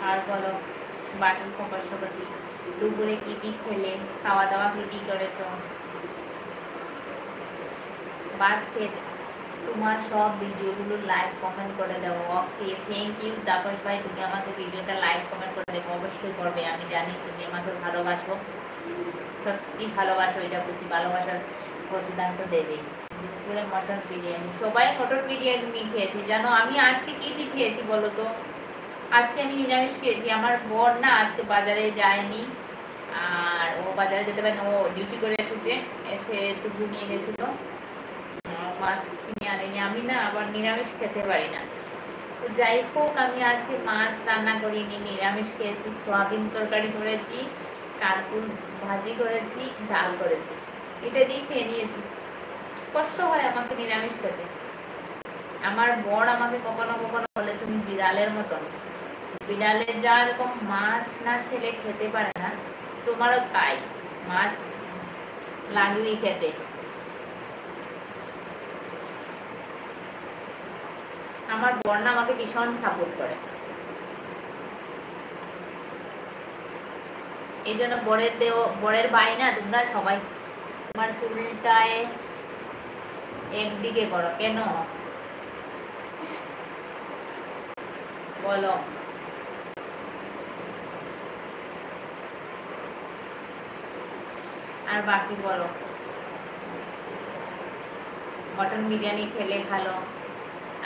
আর বলো বাকি খবর সবর কি? দুপুরে কি কি খেলে? খাওয়া দাওয়া কি কি করেছো? ভাত খেয়েছো? তোমার সব ভিডিওগুলো লাইক কমেন্ট করে দাও। ওকে, থ্যাংক ইউ তাপস ভাই, তুমি আমাকে ভিডিওটা লাইক কমেন্ট করে দেবো, অবশ্যই করবে। আমি জানি তুমি আমাকে ভালোবাসো, সত্যি ভালোবাসো, এটা বুঝছি। ভালোবাসার প্রতিদান তো দেবেই। দুপুরে মটন বিরিয়ানি, সবাই মটন বিরিয়ানি খেয়েছি জানো। আমি আজকে কি কি খেয়েছি বলো তো? আজকে আমি নিরামিষ খেয়েছি। আমার বর না আজকে বাজারে যায়নি, আর ও বাজারে যেতে পারে না, ও ডিউটি করে এসেছে, এসে টুকু নিয়ে গেছিলো, মাছ কিনে আনেনি। আমি না আবার নিরামিষ খেতে পারি না। তো যাই হোক, আমি আজকে মাছ রান্না করিনি, নিরামিষ খেয়েছি। সোয়াবিন তরকারি করেছি, কানফুল ভাজি করেছি, ডাল করেছি, এটা দিয়ে খেয়ে নিয়েছি। কষ্ট হয় আমাকে নিরামিষ খেতে। আমার বর আমাকে কখনো কখনো বলে তুমি বিড়ালের মতন, বিড়ালের যা এরকম মাছ না খেলে খেতে পারে না, তোমারও তাই, মাছ লাগবেই খেতে। আমার বর না আমাকে ভীষণ সাপোর্ট করে, এই জন্য বরের ভাই না তোমরা সবাই তোমার চুলটায় একদিকে করো কেন বলো? আর বাকি বলো। মটন বিরিয়ানি খেলে ভালো,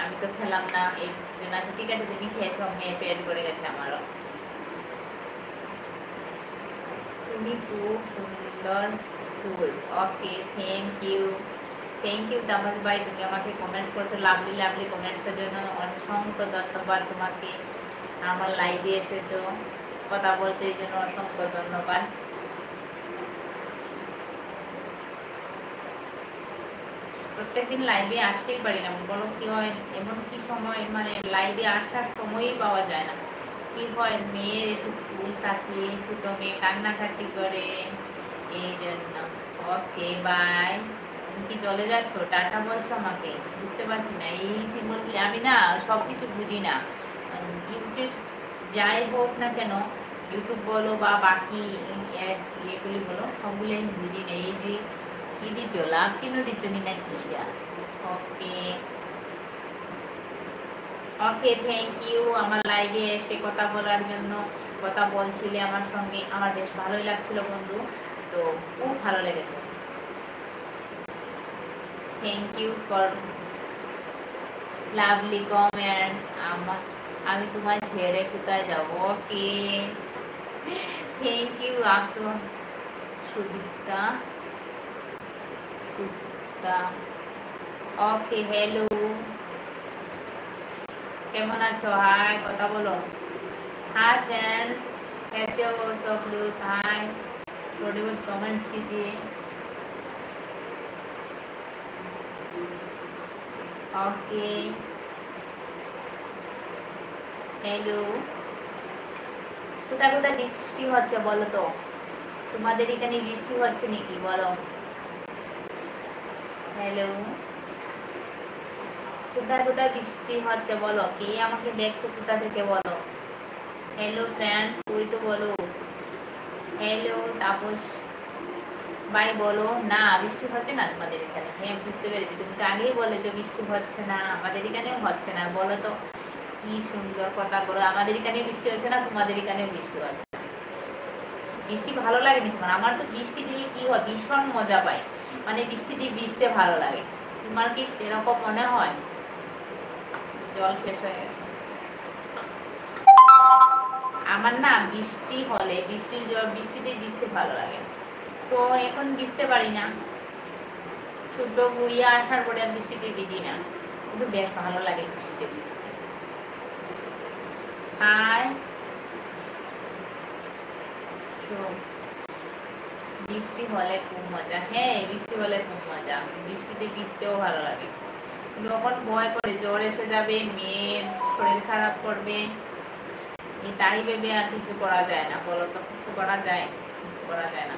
আমি তো খেলাম না, এই জন্য। আচ্ছা ঠিক আছে, তুমি খেয়েছো, মেয়ে পেট করে গেছে আমারও। তুমি খুব সুন্দর সুলস। ওকে, থ্যাংক ইউ তামাজ ভাই, তুমি আমাকে কমেন্টস করছো, লাভলি লাভলি কমেন্টসের জন্য অসংখ্য ধন্যবাদ তোমাকে। আমার লাইভে এসেছো, কথা বলছো, এই জন্য অসংখ্য ধন্যবাদ। প্রত্যেকদিন লাইভে আসতেই পারি না, বলো কি হয়, এমন কি সময়, মানে লাইভে আসার সময়ই পাওয়া যায় না। কি হয়, মেয়ের একটু স্কুল থাকে, ছোট মেয়ে কান্নাকাটি করে, এই জন্য। Okay bye. তুমি কি চলে যাচ্ছ, টাটা বলছো আমাকে? বুঝতে পারছি না এই সিম্বল, আমি না সব কিছু বুঝি না। ইউটিউব যাই হোক না কেন, ইউটিউব বলো বা বাকি ইয়েগুলি বলো, সবগুলি আমি বুঝি না। এই যে কি দিচ্ছ, লাভ চিহ্ন দিচ্ছ নি নাকি? ওকে ওকে, থ্যাংক ইউ আমার লাইভে এসে কথা বলার জন্য। কথা বলছিলে আমার সঙ্গে, আমার বেশ ভালোই লাগছিল বন্ধু, তো খুব ভালো লেগেছে। Thank you for lovely comments. আমি তোমায় ছেড়ে কোথায় যাব? ওকে, থ্যাংক ইউ। আপ তো সুদীপ্তা সুদা। ওকে, হ্যালো, কেমন আছো? হাই, কথা বলো। हाय फ्रेंड्स, कैसे हो सब लोग? हाय, थोड़े बहुत कमेंट्स कीजिए। Okay, hello. কোথায় কোথায় বৃষ্টি হচ্ছে বলো তো? তোমাদের এখানে বৃষ্টি হচ্ছে নাকি বলো? হ্যালো, কোথায় কোথায় বৃষ্টি হচ্ছে বলো? কে আমাকে দেখছো কোথা থেকে বলো? হ্যালো ফ্রেন্ডস, তুই তো বলো। হ্যালো তাপস ভাই বলো। না বৃষ্টি হচ্ছে না তোমাদের এখানে? হ্যাঁ বুঝতে পেরেছি, তুমি তো আগেই বলেছো বৃষ্টি হচ্ছে না, আমাদের এখানেও হচ্ছে না। বলো তো, কি সুন্দর কথা বলো, আমাদের এখানেও বৃষ্টি হচ্ছে না, তোমাদের এখানেও বৃষ্টি হচ্ছে না। বৃষ্টি ভালো লাগেনি তোমার? আমার তো বৃষ্টি দিয়ে কি হয়, ভীষণ মজা পাই, মানে বৃষ্টি দিয়ে ভিজতে ভালো লাগে। তোমার কি এরকম মনে হয়? জল শেষ হয়ে গেছে। আমার না বৃষ্টি হলে, বৃষ্টির জল, বৃষ্টিতে ভিজতে ভালো লাগে, তো এখন ভিজতে পারি না। ছোট গুড়িয়া আসার পরে আর বৃষ্টিতে ভিজি না, কিন্তু বেশ ভালো লাগে বৃষ্টিতে ভিজতে। আর বৃষ্টি হলে খুব মজা। হ্যাঁ বৃষ্টি হলে খুব মজা, বৃষ্টিতে ভিজতেও ভালো লাগে, যখন ভয় করে জ্বর এসে যাবে, মেয়ের শরীর খারাপ করবে, তাই ভেবে আর কিছু করা যায় না। বলো তো, কিছু করা যায়? করা যায় না।